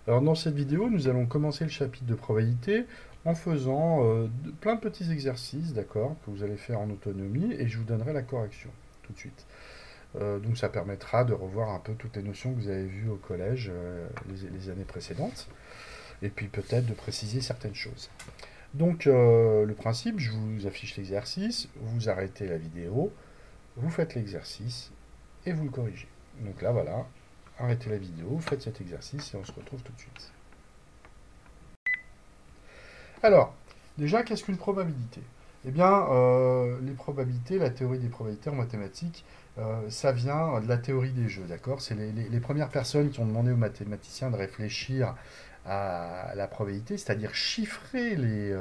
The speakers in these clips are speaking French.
Alors dans cette vidéo, nous allons commencer le chapitre de probabilité en faisant plein de petits exercices, d'accord, que vous allez faire en autonomie et je vous donnerai la correction tout de suite. Donc ça permettra de revoir un peu toutes les notions que vous avez vues au collège les années précédentes et puis peut-être de préciser certaines choses. Donc le principe, je vous affiche l'exercice, vous arrêtez la vidéo, vous faites l'exercice et vous le corrigez. Donc là voilà, arrêtez la vidéo, faites cet exercice et on se retrouve tout de suite. Alors, déjà, qu'est-ce qu'une probabilité? Eh bien, les probabilités, la théorie des probabilités en mathématiques, ça vient de la théorie des jeux, d'accord? C'est les premières personnes qui ont demandé aux mathématiciens de réfléchir à la probabilité, c'est-à-dire chiffrer les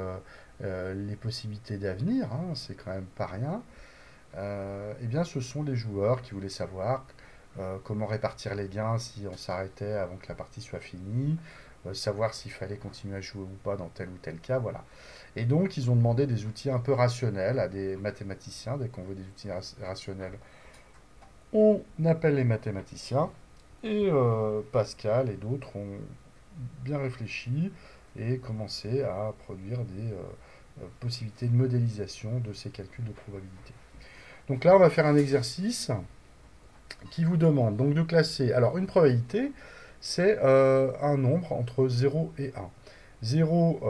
possibilités d'avenir, hein, c'est quand même pas rien. Eh bien, ce sont les joueurs qui voulaient savoir comment répartir les gains si on s'arrêtait avant que la partie soit finie, savoir s'il fallait continuer à jouer ou pas dans tel ou tel cas, voilà. Et donc, ils ont demandé des outils un peu rationnels à des mathématiciens. Dès qu'on veut des outils rationnels, on appelle les mathématiciens. Et Pascal et d'autres ont bien réfléchi et commencé à produire des possibilités de modélisation de ces calculs de probabilité. Donc là, on va faire un exercice qui vous demande donc de classer. Alors, une probabilité, c'est un nombre entre 0 et 1. 0,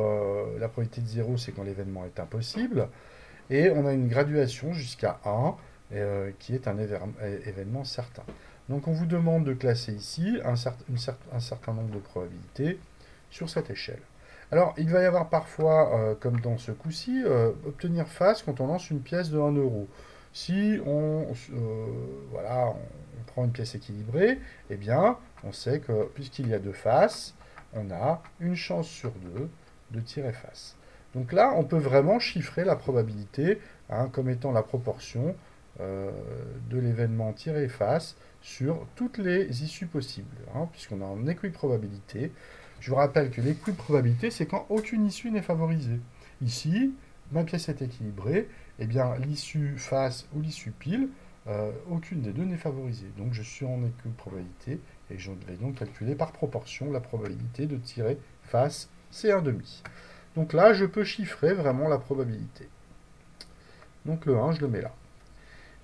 la probabilité de 0, c'est quand l'événement est impossible. Et on a une graduation jusqu'à 1, qui est un événement certain. Donc, on vous demande de classer ici un certain nombre de probabilités sur cette échelle. Alors, il va y avoir parfois, comme dans ce coup-ci, obtenir face quand on lance une pièce de 1 euro. Si voilà, on prend une pièce équilibrée, eh bien, on sait que puisqu'il y a deux faces, on a une chance sur deux de tirer face. Donc là, on peut vraiment chiffrer la probabilité hein, comme étant la proportion de l'événement tiré face sur toutes les issues possibles, hein, puisqu'on est en équiprobabilité. Je vous rappelle que l'équiprobabilité, c'est quand aucune issue n'est favorisée. Ici, ma pièce est équilibrée, eh bien l'issue face ou l'issue pile, aucune des deux n'est favorisée. Donc je suis en équiprobabilité et je vais donc calculer par proportion la probabilité de tirer face, c'est 1,5. Donc là, je peux chiffrer vraiment la probabilité. Donc le 1, je le mets là.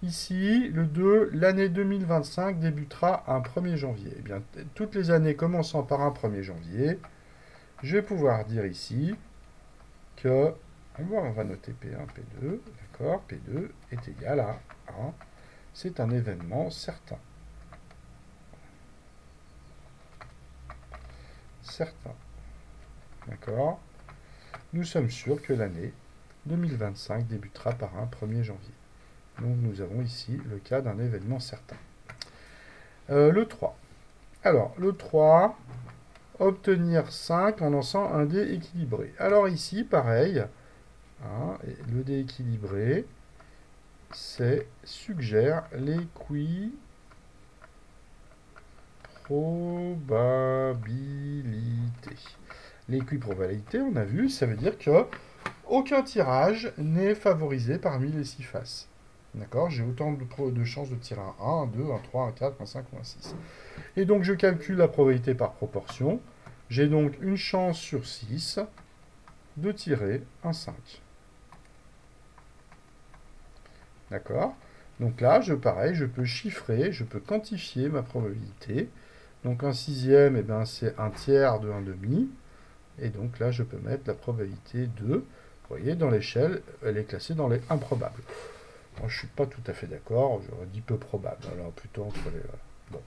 Ici, le 2, l'année 2025 débutera un 1er janvier. Eh bien, toutes les années commençant par un 1er janvier, je vais pouvoir dire ici que, on va noter P1, P2, d'accord, P2 est égal à 1. C'est un événement certain. Certain. D'accord. Nous sommes sûrs que l'année 2025 débutera par un 1er janvier. Donc nous avons ici le cas d'un événement certain. Le 3. Alors, le 3, obtenir 5 en lançant un dé équilibré. Alors ici, pareil, hein, le dé équilibré, c'est suggère l'équiprobabilité. L'équiprobabilité, on a vu, ça veut dire que aucun tirage n'est favorisé parmi les 6 faces. D'accord? J'ai autant de chances de tirer un 1, un 2, un 3, un 4, un 5 ou un 6. Et donc je calcule la probabilité par proportion. J'ai donc une chance sur 6 de tirer un 5. D'accord? Donc là, pareil, je peux chiffrer, je peux quantifier ma probabilité. Donc un sixième, eh ben, c'est un tiers de 1,5. Et donc là, je peux mettre la probabilité de... Vous voyez, dans l'échelle, elle est classée dans les improbables. Moi, je ne suis pas tout à fait d'accord, j'aurais dit peu probable. Alors plutôt entre les... Bon,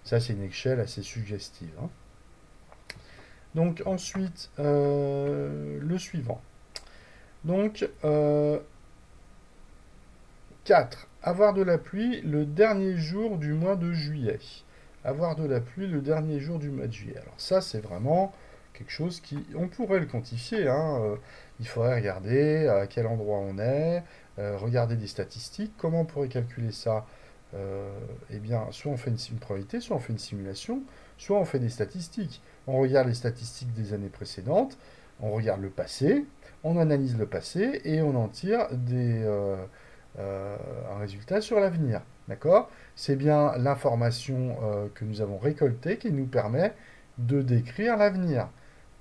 ça c'est une échelle assez suggestive. Hein. Donc ensuite, le suivant. Donc, 4. Avoir de la pluie le dernier jour du mois de juillet. Avoir de la pluie le dernier jour du mois de juillet. Alors ça, c'est vraiment quelque chose qui... On pourrait le quantifier. Hein. Il faudrait regarder à quel endroit on est, regarder des statistiques. Comment on pourrait calculer ça eh bien, soit on fait une probabilité, soit on fait une simulation, soit on fait des statistiques. On regarde les statistiques des années précédentes, on regarde le passé, on analyse le passé et on en tire un résultat sur l'avenir. D'accord? C'est bien l'information que nous avons récoltée qui nous permet de décrire l'avenir,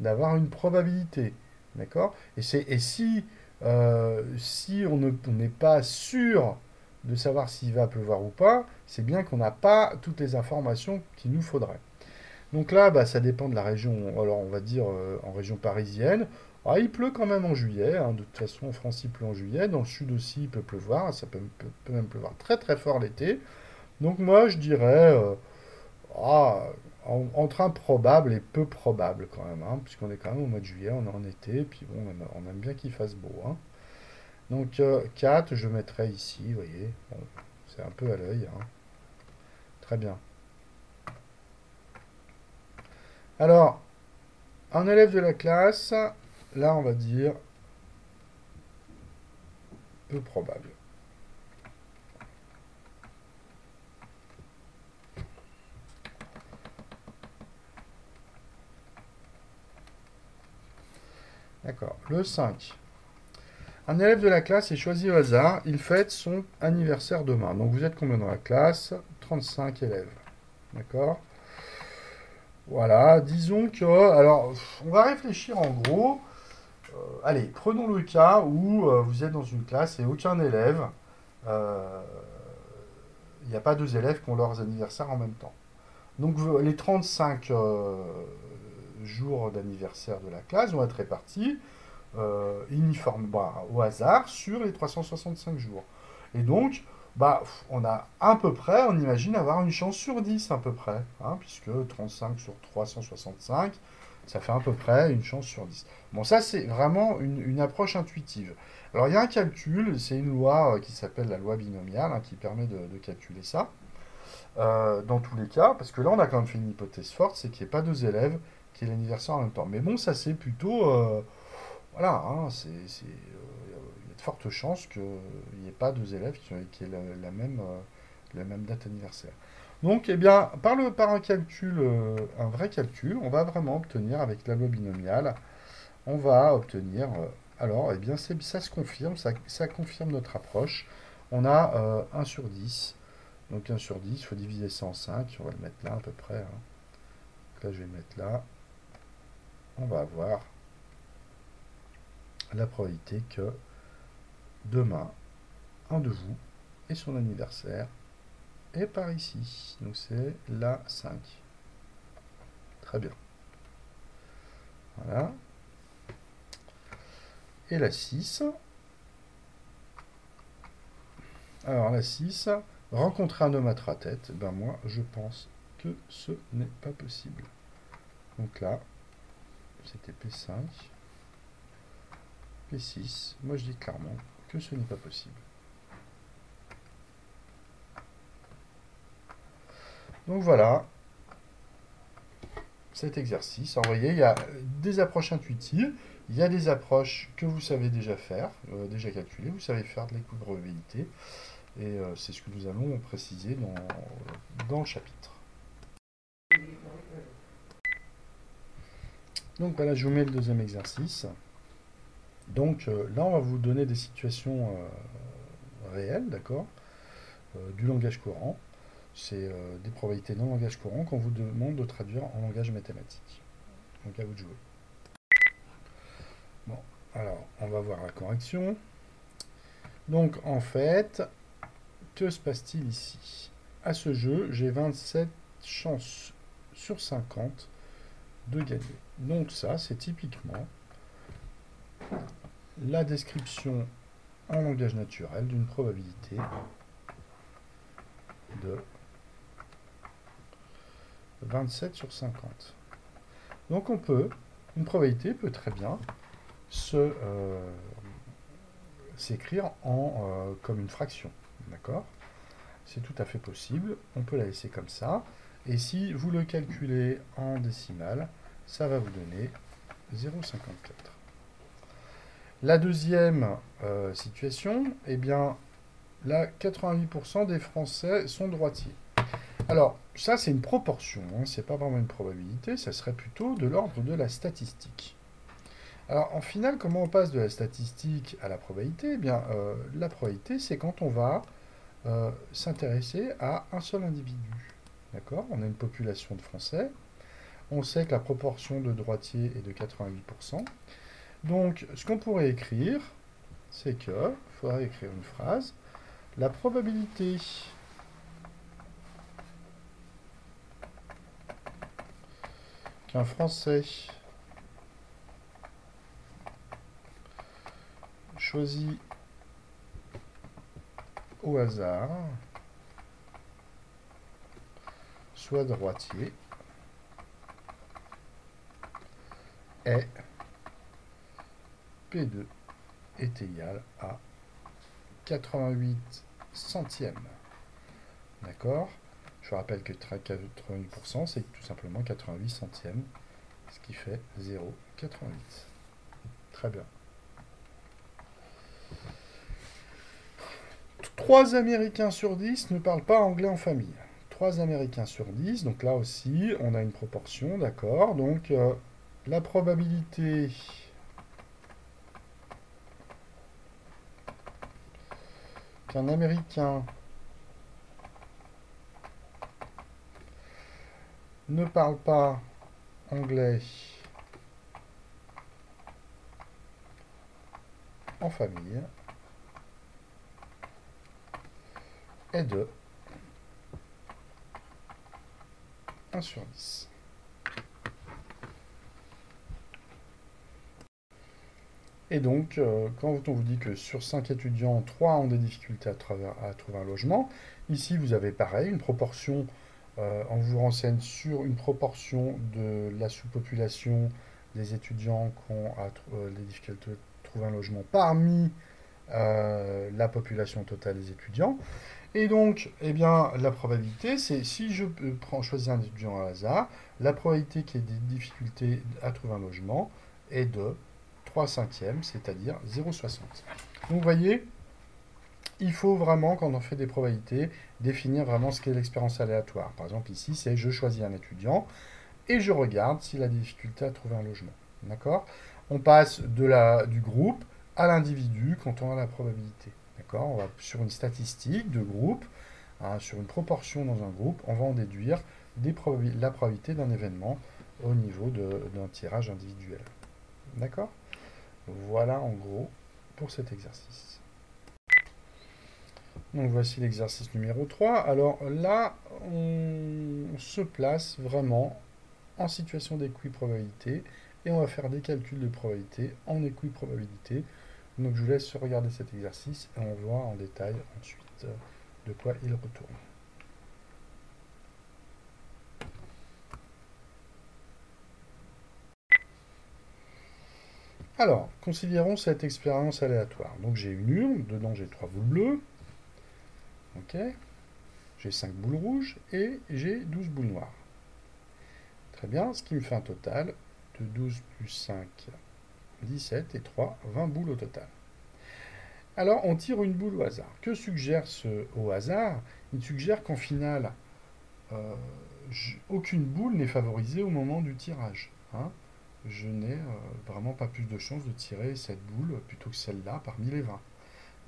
d'avoir une probabilité. D'accord? Et si, si on n'est pas sûr de savoir s'il va pleuvoir ou pas, c'est bien qu'on n'a pas toutes les informations qu'il nous faudrait. Donc là, bah, ça dépend de la région. Alors, on va dire en région parisienne. Ah, il pleut quand même en juillet, hein. De toute façon, en France, il pleut en juillet. Dans le sud aussi, il peut pleuvoir. Ça peut même pleuvoir très très fort l'été. Donc moi, je dirais ah, entre improbable et peu probable quand même, hein, puisqu'on est quand même au mois de juillet, on est en été, et puis bon, on aime bien qu'il fasse beau, hein. Donc 4, je mettrai ici, vous voyez. Bon, c'est un peu à l'œil, hein. Très bien. Alors, un élève de la classe, là on va dire peu probable. D'accord. Le 5. Un élève de la classe est choisi au hasard. Il fête son anniversaire demain. Donc vous êtes combien dans la classe? 35 élèves. D'accord? Voilà. Disons que... Alors, on va réfléchir en gros. Allez, prenons le cas où vous êtes dans une classe et aucun élève... Il n'y a pas deux élèves qui ont leurs anniversaires en même temps. Donc les 35 jours d'anniversaire de la classe vont être répartis uniforme, bah, au hasard sur les 365 jours. Et donc, bah, on a à peu près, on imagine avoir une chance sur 10 à peu près, hein, puisque 35 sur 365, ça fait à peu près une chance sur 10. Bon, ça c'est vraiment une approche intuitive. Alors il y a un calcul, c'est une loi qui s'appelle la loi binomiale, hein, qui permet de calculer ça, dans tous les cas, parce que là on a quand même fait une hypothèse forte, c'est qu'il n'y ait pas deux élèves qui aient l'anniversaire en même temps. Mais bon, ça c'est plutôt... voilà, hein, il y a de fortes chances qu'il n'y ait pas deux élèves qui aient la même date anniversaire. Donc, eh bien, par un calcul, un vrai calcul, on va vraiment obtenir, avec la loi binomiale, on va obtenir, alors, eh bien, ça se confirme, ça confirme notre approche. On a 1 sur 10. Donc 1 sur 10, il faut diviser ça en 5, on va le mettre là à peu près, hein. Donc là, je vais le mettre là. On va avoir la probabilité que demain, un de vous et son anniversaire est par ici. Donc c'est la 5. Très bien. Voilà. Et la 6. Alors la 6, rencontrer un homme à trois têtes. Ben moi, je pense que ce n'est pas possible. Donc là, c'était P5. P6. Moi, je dis clairement que ce n'est pas possible. Donc voilà cet exercice. Alors, vous voyez, il y a des approches intuitives, il y a des approches que vous savez déjà faire, déjà calculer, vous savez faire de l'écoute de probabilité, et c'est ce que nous allons préciser dans le chapitre. Donc voilà, je vous mets le deuxième exercice. Donc là, on va vous donner des situations réelles, d'accord, du langage courant. C'est des probabilités dans le langage courant qu'on vous demande de traduire en langage mathématique. Donc à vous de jouer. Bon, alors on va voir la correction. Donc en fait, que se passe-t-il ici? À ce jeu, j'ai 27 chances sur 50 de gagner. Donc ça, c'est typiquement la description en langage naturel d'une probabilité de 27 sur 50. Donc une probabilité peut très bien s'écrire comme une fraction. D'accord? C'est tout à fait possible. On peut la laisser comme ça. Et si vous le calculez en décimale, ça va vous donner 0,54. La deuxième situation, eh bien, là, 88% des Français sont droitiers. Alors, ça, c'est une proportion, hein, c'est pas vraiment une probabilité, ça serait plutôt de l'ordre de la statistique. Alors, en final, comment on passe de la statistique à la probabilité? Eh bien, la probabilité, c'est quand on va s'intéresser à un seul individu. D'accord? On a une population de Français. on sait que la proportion de droitiers est de 88%. Donc, ce qu'on pourrait écrire, c'est que, il faudrait écrire une phrase, la probabilité qu'un Français choisit au hasard soit droitier est P2 est égal à 88 centièmes. D'accord? Je rappelle que 88%, c'est tout simplement 88 centièmes, ce qui fait 0,88. Très bien. 3 Américains sur 10 ne parlent pas anglais en famille. 3 Américains sur 10, donc là aussi, on a une proportion, d'accord? Donc, la probabilité qu'un Américain ne parle pas anglais en famille est de 1 sur 10. Et donc, quand on vous dit que sur 5 étudiants, 3 ont des difficultés à trouver un logement, ici vous avez pareil, une proportion, on vous renseigne sur une proportion de la sous-population des étudiants qui ont des difficultés à trouver un logement parmi la population totale des étudiants. Et donc, eh bien, la probabilité, c'est si je choisis un étudiant au hasard, la probabilité qu'il y ait des difficultés à trouver un logement est de 3 cinquièmes, c'est-à-dire 0,60. Donc, vous voyez, il faut vraiment, quand on fait des probabilités, définir vraiment ce qu'est l'expérience aléatoire. Par exemple, ici, c'est je choisis un étudiant et je regarde s'il a des difficultés à trouver un logement. D'accord? On passe du groupe à l'individu quand on a la probabilité. D'accord? On va sur une statistique de groupe, hein, sur une proportion dans un groupe, on va en déduire la probabilité d'un événement au niveau d'un tirage individuel. D'accord? Voilà en gros pour cet exercice. Donc voici l'exercice numéro 3. Alors là, on se place vraiment en situation d'équiprobabilité et on va faire des calculs de probabilité en équiprobabilité. Donc je vous laisse regarder cet exercice et on voit en détail ensuite de quoi il retourne. Alors, considérons cette expérience aléatoire. Donc j'ai une urne, dedans j'ai 3 boules bleues, ok, j'ai 5 boules rouges et j'ai 12 boules noires. Très bien, ce qui me fait un total de 12 plus 5, 17 et 3, 20 boules au total. Alors, on tire une boule au hasard. Que suggère ce au hasard? Il suggère qu'en finale, aucune boule n'est favorisée au moment du tirage. Hein. Je n'ai vraiment pas plus de chances de tirer cette boule plutôt que celle-là parmi les 20.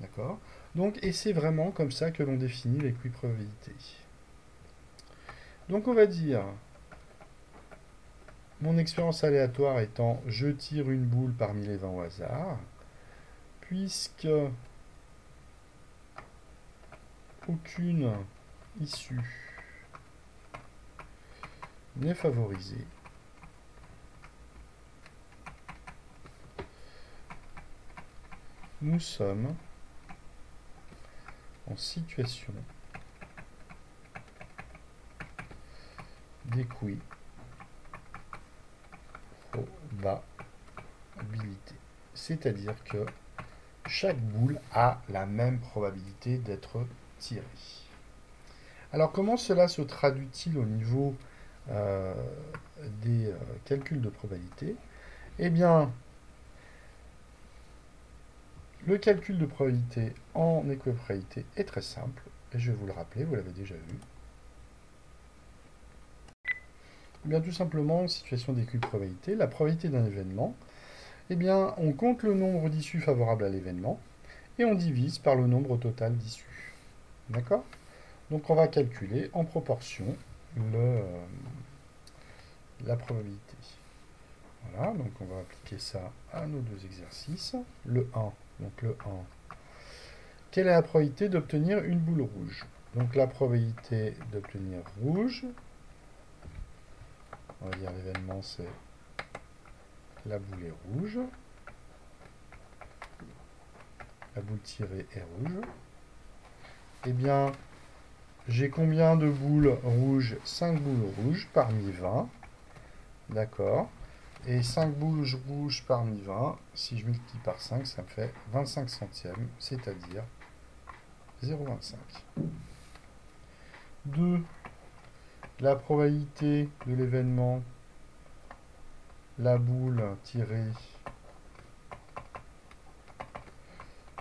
D'accord? Donc, et c'est vraiment comme ça que l'on définit l'équiprobabilité. Donc, on va dire, mon expérience aléatoire étant, je tire une boule parmi les 20 au hasard, puisque aucune issue n'est favorisée, nous sommes en situation d'équiprobabilité. C'est-à-dire que chaque boule a la même probabilité d'être tirée. Alors comment cela se traduit-il au niveau des calculs de probabilité? Eh bien, le calcul de probabilité en équiprobabilité est très simple, et je vais vous le rappeler, vous l'avez déjà vu. Eh bien, tout simplement, en situation d'équiprobabilité, la probabilité d'un événement, eh bien, on compte le nombre d'issues favorables à l'événement, et on divise par le nombre total d'issues. D'accord? Donc on va calculer en proportion la probabilité. Voilà, donc on va appliquer ça à nos deux exercices. Le 1, donc le 1. Quelle est la probabilité d'obtenir une boule rouge? Donc la probabilité d'obtenir rouge, on va dire l'événement c'est la boule est rouge. La boule tirée est rouge. Eh bien, j'ai combien de boules rouges? 5 boules rouges parmi 20. D'accord. Et 5 boules rouges parmi 20, si je multiplie par 5, ça me fait 25 centièmes, c'est-à-dire 0,25. 2. La probabilité de l'événement, la boule tirée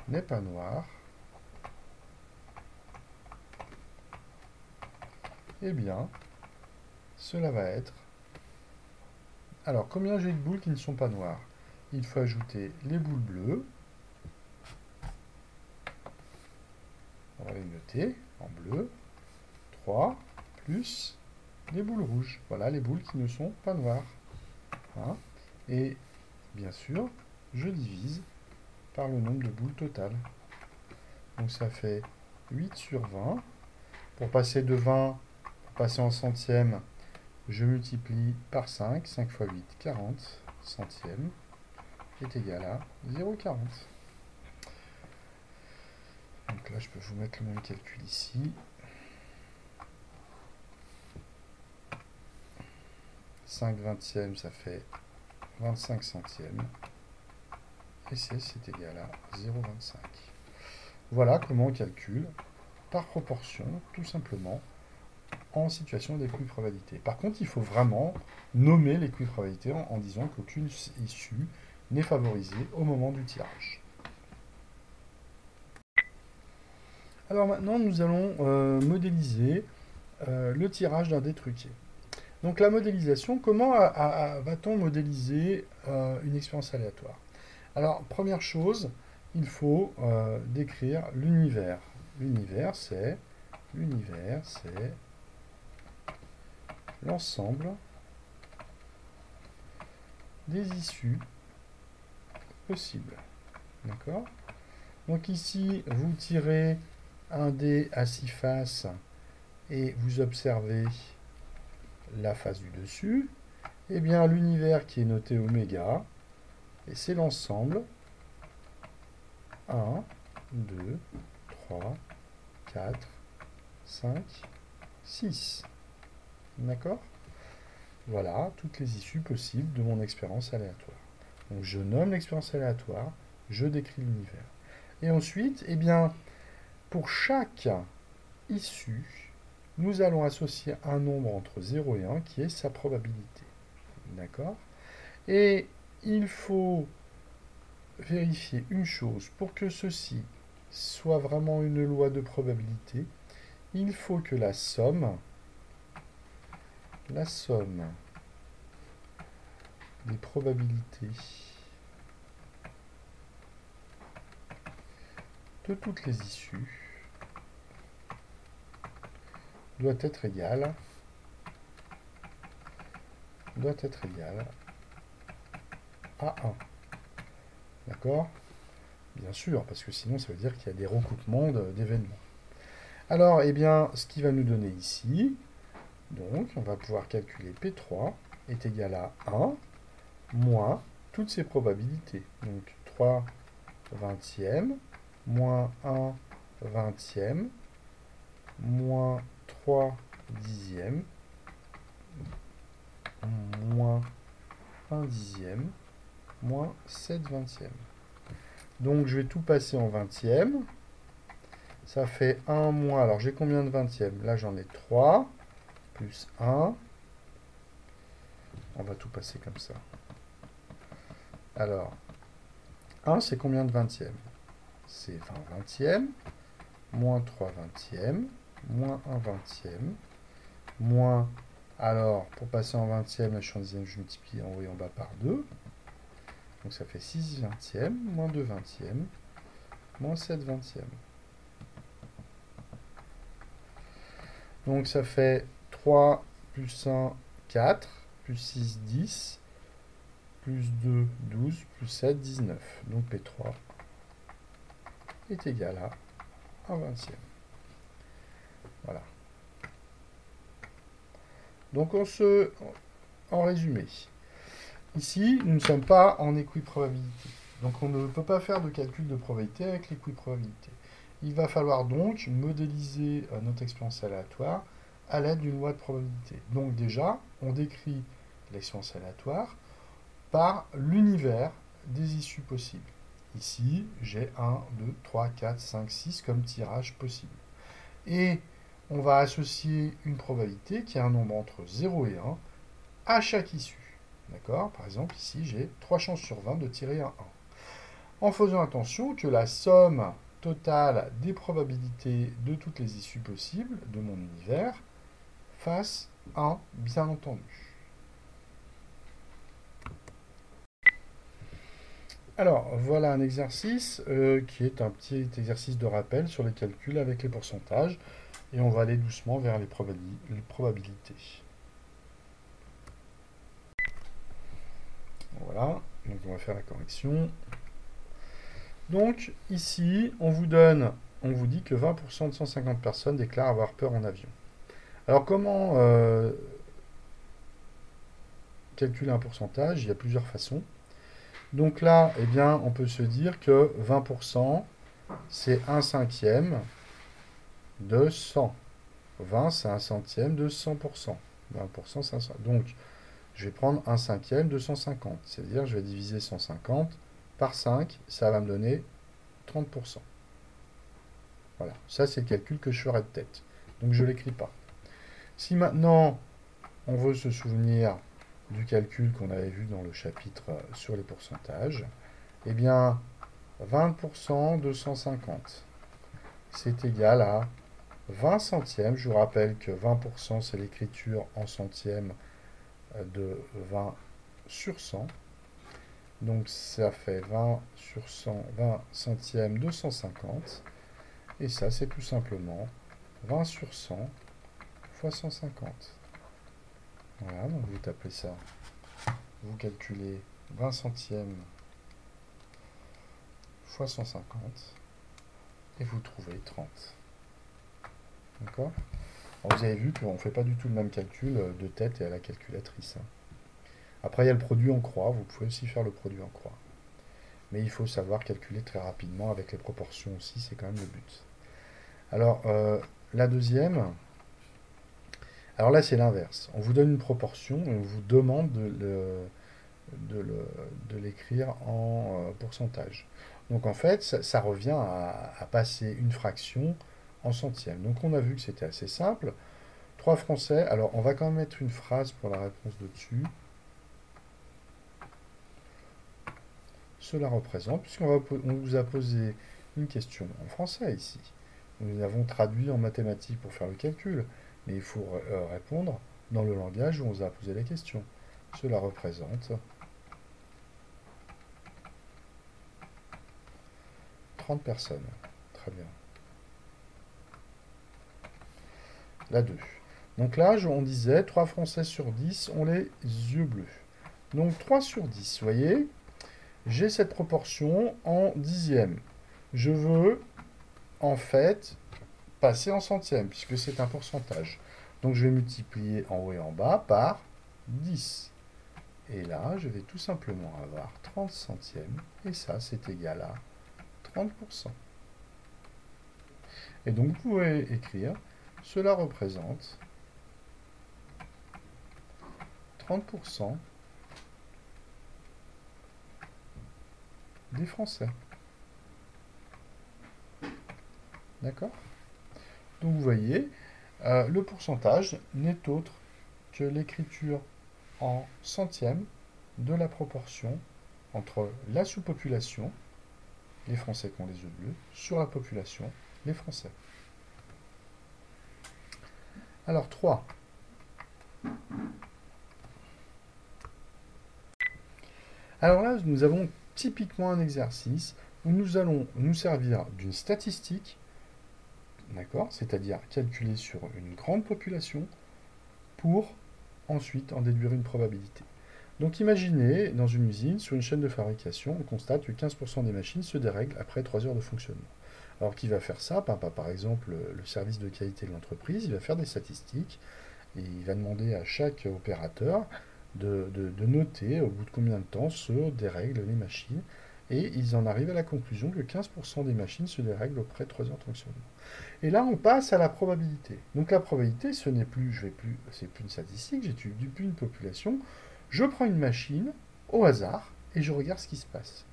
n'est pas noire. Eh bien, cela va être... Alors, combien j'ai de boules qui ne sont pas noires? Il faut ajouter les boules bleues. On va les noter en bleu. 3 plus les boules rouges. Voilà les boules qui ne sont pas noires. Hein? Et bien sûr, je divise par le nombre de boules totales. Donc ça fait 8 sur 20. Pour passer de 20, pour passer en centièmes, je multiplie par 5. 5 fois 8, 40 centièmes est égal à 0,40. Donc là, je peux vous mettre le même calcul ici. 5 vingtièmes, ça fait 25 centièmes. Et c'est égal à 0,25. Voilà comment on calcule par proportion, tout simplement, en situation d'équiprobabilité. Par contre, il faut vraiment nommer l'équiprobabilité en disant qu'aucune issue n'est favorisée au moment du tirage. Alors maintenant, nous allons modéliser le tirage d'un dé truqué. Donc la modélisation, comment va-t-on modéliser une expérience aléatoire? Alors, première chose, il faut décrire l'univers. L'univers, c'est l'ensemble des issues possibles. D'accord? Donc ici, vous tirez un dé à 6 faces et vous observez la face du dessus. Eh bien, l'univers qui est noté oméga, et c'est l'ensemble 1, 2, 3, 4, 5, 6. D'accord? Voilà toutes les issues possibles de mon expérience aléatoire. Donc je nomme l'expérience aléatoire, je décris l'univers. Et ensuite, eh bien, pour chaque issue, nous allons associer un nombre entre 0 et 1 qui est sa probabilité. D'accord? Et il faut vérifier une chose. Pour que ceci soit vraiment une loi de probabilité, il faut que la somme des probabilités de toutes les issues doit être égale à 1. D'accord? Bien sûr, parce que sinon ça veut dire qu'il y a des recoupements d'événements. Alors, eh bien, ce qui va nous donner ici, donc, on va pouvoir calculer P3 est égal à 1 moins toutes ces probabilités. Donc, 3 vingtièmes moins 1 vingtième moins 3 dixièmes moins 1 dixième moins 7 vingtièmes. Donc, je vais tout passer en vingtièmes. Ça fait 1 moins... Alors, j'ai combien de vingtièmes? Là, j'en ai 3, plus 1. On va tout passer comme ça. Alors, 1, c'est combien de vingtièmes? C'est 20 vingtièmes, moins 3 vingtièmes, moins 1 vingtième, moins... Alors, pour passer en vingtième, là, je suis en dixième, je multiplie en haut et en bas par 2. Donc, ça fait 6 vingtièmes, moins 2 vingtièmes, moins 7 vingtièmes. Donc, ça fait 3 plus 1, 4. plus 6, 10, plus 2, 12, plus 7, 19. Donc P3 est égal à 1/20. Voilà. Donc en résumé, ici, nous ne sommes pas en équiprobabilité. Donc on ne peut pas faire de calcul de probabilité avec l'équiprobabilité. Il va falloir donc modéliser notre expérience aléatoire à l'aide d'une loi de probabilité. Donc déjà, on décrit l'expérience aléatoire par l'univers des issues possibles. Ici, j'ai 1, 2, 3, 4, 5, 6 comme tirage possible. Et on va associer une probabilité qui est un nombre entre 0 et 1 à chaque issue. D'accord? Par exemple, ici, j'ai 3 chances sur 20 de tirer un 1. En faisant attention que la somme totale des probabilités de toutes les issues possibles de mon univers fasse 1, bien entendu. Alors, voilà un exercice qui est un petit exercice de rappel sur les calculs avec les pourcentages. Et on va aller doucement vers les probabilités. Voilà, donc on va faire la correction. Donc, ici, on vous dit que 20% de 150 personnes déclarent avoir peur en avion. Alors, comment calculer un pourcentage? Il y a plusieurs façons. Donc là, eh bien, on peut se dire que 20%, c'est 1/5 de 100. 20, c'est 1/100 de 100%. 20%, c'est 100. Donc, je vais prendre 1/5 de 150. C'est-à-dire, je vais diviser 150 par 5. Ça va me donner 30%. Voilà. Ça, c'est le calcul que je ferai de tête. Donc, je ne l'écris pas. Si maintenant, on veut se souvenir du calcul qu'on avait vu dans le chapitre sur les pourcentages, eh bien, 20% de 150, c'est égal à 20 centièmes. Je vous rappelle que 20%, c'est l'écriture en centièmes de 20 sur 100. Donc ça fait 20 sur 100, 20 centièmes de 150. Et ça, c'est tout simplement 20 sur 100 fois 150. Voilà, donc vous tapez ça. Vous calculez 20 centièmes fois 150. Et vous trouvez 30. D'accord? Vous avez vu qu'on ne fait pas du tout le même calcul de tête et à la calculatrice. Après, il y a le produit en croix. Vous pouvez aussi faire le produit en croix. Mais il faut savoir calculer très rapidement avec les proportions aussi. C'est quand même le but. Alors, la deuxième. Alors là, c'est l'inverse. On vous donne une proportion et on vous demande de l'écrire en pourcentage. Donc en fait, ça revient à passer une fraction en centième. Donc on a vu que c'était assez simple. 3 Français. Alors on va quand même mettre une phrase pour la réponse de dessus. Cela représente, puisqu'on vous a posé une question en français ici. Nous avons traduit en mathématiques pour faire le calcul, mais il faut répondre dans le langage où on vous a posé la question. Cela représente 30 personnes. Très bien. La 2. Donc là, on disait 3 Français sur 10 ont les yeux bleus. Donc 3 sur 10, vous voyez, j'ai cette proportion en dixième. Je veux, en fait, passer en centième, puisque c'est un pourcentage. Donc je vais multiplier en haut et en bas par 10. Et là, je vais tout simplement avoir 30 centièmes, et ça, c'est égal à 30%. Et donc, vous pouvez écrire, cela représente 30% des Français. D'accord? Donc, vous voyez, le pourcentage n'est autre que l'écriture en centièmes de la proportion entre la sous-population, les Français qui ont les yeux bleus, sur la population, les Français. Alors, 3. Alors là, nous avons typiquement un exercice où nous allons nous servir d'une statistique, d'accord, c'est-à-dire calculer sur une grande population pour ensuite en déduire une probabilité. Donc imaginez, dans une usine, sur une chaîne de fabrication, on constate que 15% des machines se dérèglent après 3 heures de fonctionnement. Alors qui va faire ça? Par exemple, le service de qualité de l'entreprise, il va faire des statistiques et il va demander à chaque opérateur de noter au bout de combien de temps se dérèglent les machines. Et ils en arrivent à la conclusion que 15% des machines se dérèglent après 3 heures de fonctionnement. Et là, on passe à la probabilité. Donc la probabilité, ce n'est plus, c'est plus une statistique, j'étudie plus une population. Je prends une machine au hasard et je regarde ce qui se passe.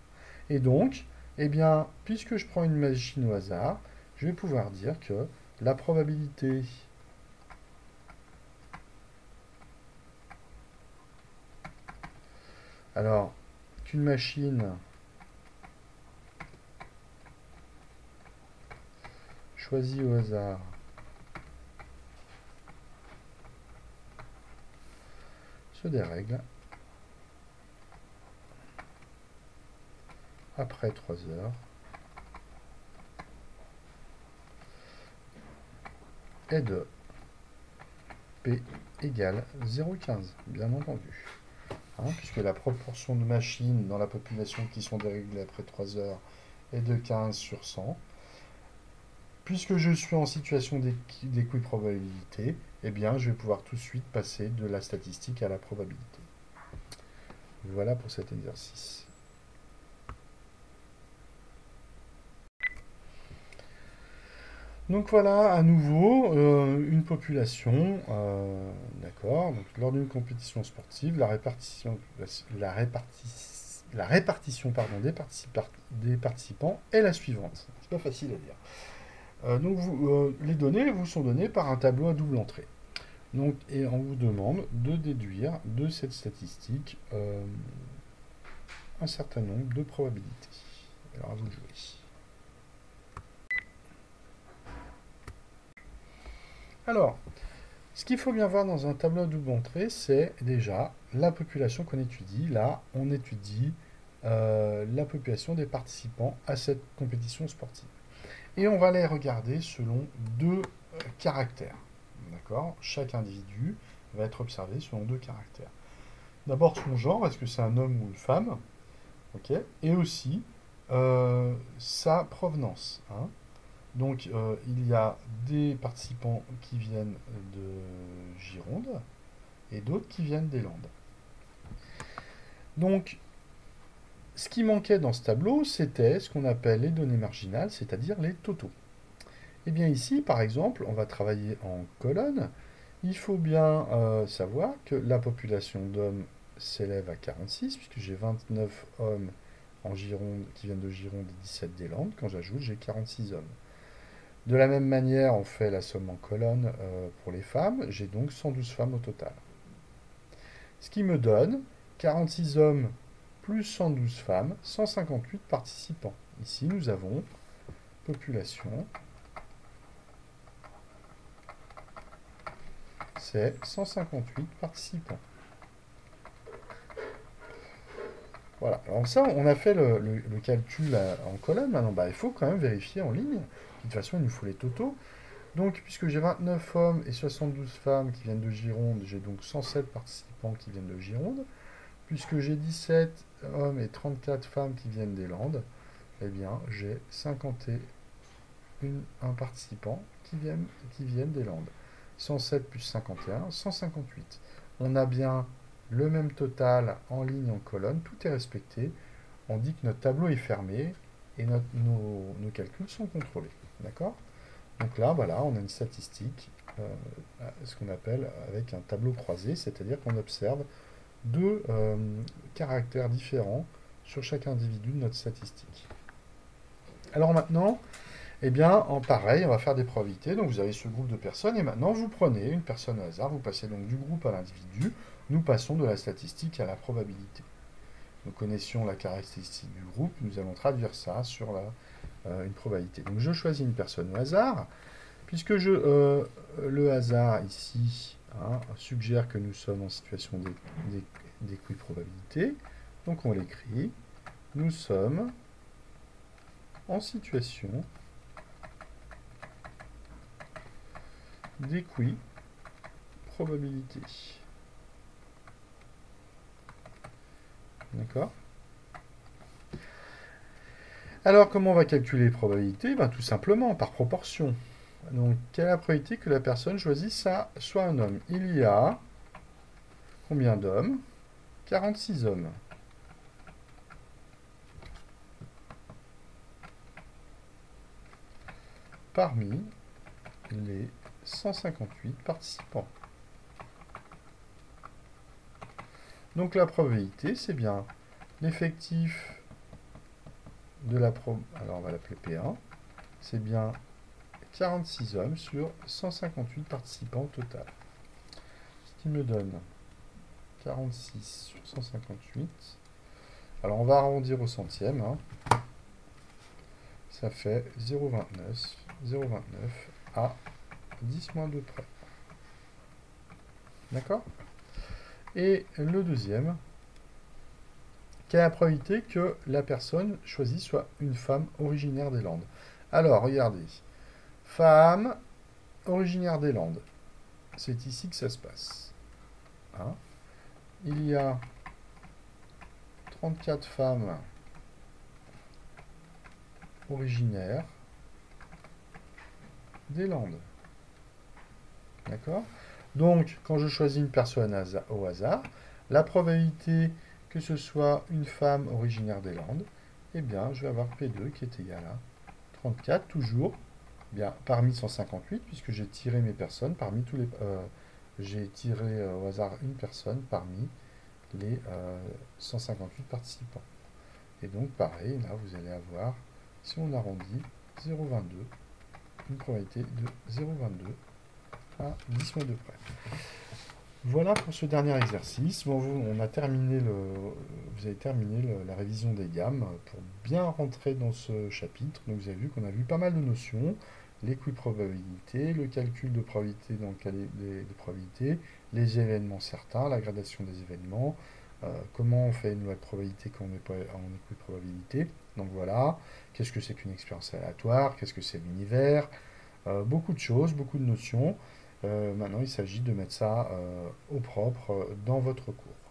Et donc, eh bien, puisque je prends une machine au hasard, je vais pouvoir dire que la probabilité alors qu'une machine choisie au hasard se dérègle après 3 heures est de P égale 0,15, bien entendu. Puisque la proportion de machines dans la population qui sont déréglées après 3 heures est de 15 sur 100. Puisque je suis en situation d'équiprobabilité, eh bien, je vais pouvoir tout de suite passer de la statistique à la probabilité. Voilà pour cet exercice. Donc voilà, à nouveau, une population, d'accord. Donc lors d'une compétition sportive, la répartition pardon, des participants est la suivante. C'est pas facile à dire. Donc les données vous sont données par un tableau à double entrée. Donc, et on vous demande de déduire de cette statistique un certain nombre de probabilités. Alors à vous de jouer. Alors, ce qu'il faut bien voir dans un tableau à double entrée, c'est déjà la population qu'on étudie. Là, on étudie la population des participants à cette compétition sportive. Et on va les regarder selon deux caractères. D'accord? Chaque individu va être observé selon deux caractères. D'abord son genre, est-ce que c'est un homme ou une femme? Ok? Et aussi sa provenance. Donc il y a des participants qui viennent de Gironde et d'autres qui viennent des Landes. Donc ce qui manquait dans ce tableau, c'était ce qu'on appelle les données marginales, c'est-à-dire les totaux. Et bien ici, par exemple, on va travailler en colonne. Il faut bien savoir que la population d'hommes s'élève à 46, puisque j'ai 29 hommes en Gironde qui viennent de Gironde et 17 des Landes. Quand j'ajoute, j'ai 46 hommes. De la même manière, on fait la somme en colonne pour les femmes. J'ai donc 112 femmes au total. Ce qui me donne 46 hommes plus 112 femmes, 158 participants. Ici, nous avons population, c'est 158 participants. Voilà, alors ça, on a fait le calcul en colonne. Maintenant, il faut quand même vérifier en ligne. De toute façon, il nous faut les totaux. Donc, puisque j'ai 29 hommes et 72 femmes qui viennent de Gironde, j'ai donc 107 participants qui viennent de Gironde. Puisque j'ai 17 hommes et 34 femmes qui viennent des Landes, eh bien, j'ai 51 participants qui viennent des Landes. 107 plus 51, 158. On a bien le même total en ligne, en colonne, tout est respecté. On dit que notre tableau est fermé et nos calculs sont contrôlés. D'accord? Donc là, voilà, on a une statistique, ce qu'on appelle avec un tableau croisé, c'est-à-dire qu'on observe deux caractères différents sur chaque individu de notre statistique. Alors maintenant, eh bien, en pareil, on va faire des probabilités. Donc vous avez ce groupe de personnes, et maintenant vous prenez une personne au hasard, vous passez donc du groupe à l'individu, nous passons de la statistique à la probabilité. Nous connaissions la caractéristique du groupe, nous allons traduire ça sur une probabilité. Donc je choisis une personne au hasard, puisque le hasard ici suggère que nous sommes en situation d'équiprobabilité. Donc on l'écrit, nous sommes en situation d'équiprobabilité. D'accord? Alors, comment on va calculer les probabilités? Ben, tout simplement, par proportion. Donc, quelle est la probabilité que la personne choisisse soit un homme? Il y a combien d'hommes? 46 hommes. Parmi les 158 participants. Donc la probabilité, c'est bien l'effectif de la alors on va l'appeler P1, c'est bien 46 hommes sur 158 participants au total. Ce qui me donne 46 sur 158. Alors on va arrondir au centième. Hein. Ça fait 0,29 à 10 moins 2 près. D'accord? Et le deuxième, quelle est la probabilité que la personne choisie soit une femme originaire des Landes? Alors, regardez. Femme originaire des Landes. C'est ici que ça se passe. Hein? Il y a 34 femmes originaires des Landes. D'accord? Donc, quand je choisis une personne au hasard, la probabilité que ce soit une femme originaire des Landes, eh bien, je vais avoir P2 qui est égal à 34, toujours, bien, parmi 158, puisque j'ai tiré mes personnes, parmi tous les... j'ai tiré au hasard une personne parmi les 158 participants. Et donc, pareil, là, vous allez avoir, si on arrondit, 0,22, une probabilité de 0,22 à 10 moins de près. Voilà pour ce dernier exercice. Bon, on a terminé vous avez terminé la révision des gammes pour bien rentrer dans ce chapitre. Donc vous avez vu qu'on a vu pas mal de notions, l'équiprobabilité, le calcul de probabilité dans le cas des probabilités, les événements certains, la gradation des événements, comment on fait une loi de probabilité quand on est en équiprobabilité. Donc voilà, qu'est-ce que c'est qu'une expérience aléatoire, qu'est-ce que c'est l'univers, beaucoup de choses, beaucoup de notions. Maintenant, il s'agit de mettre ça au propre dans votre cours.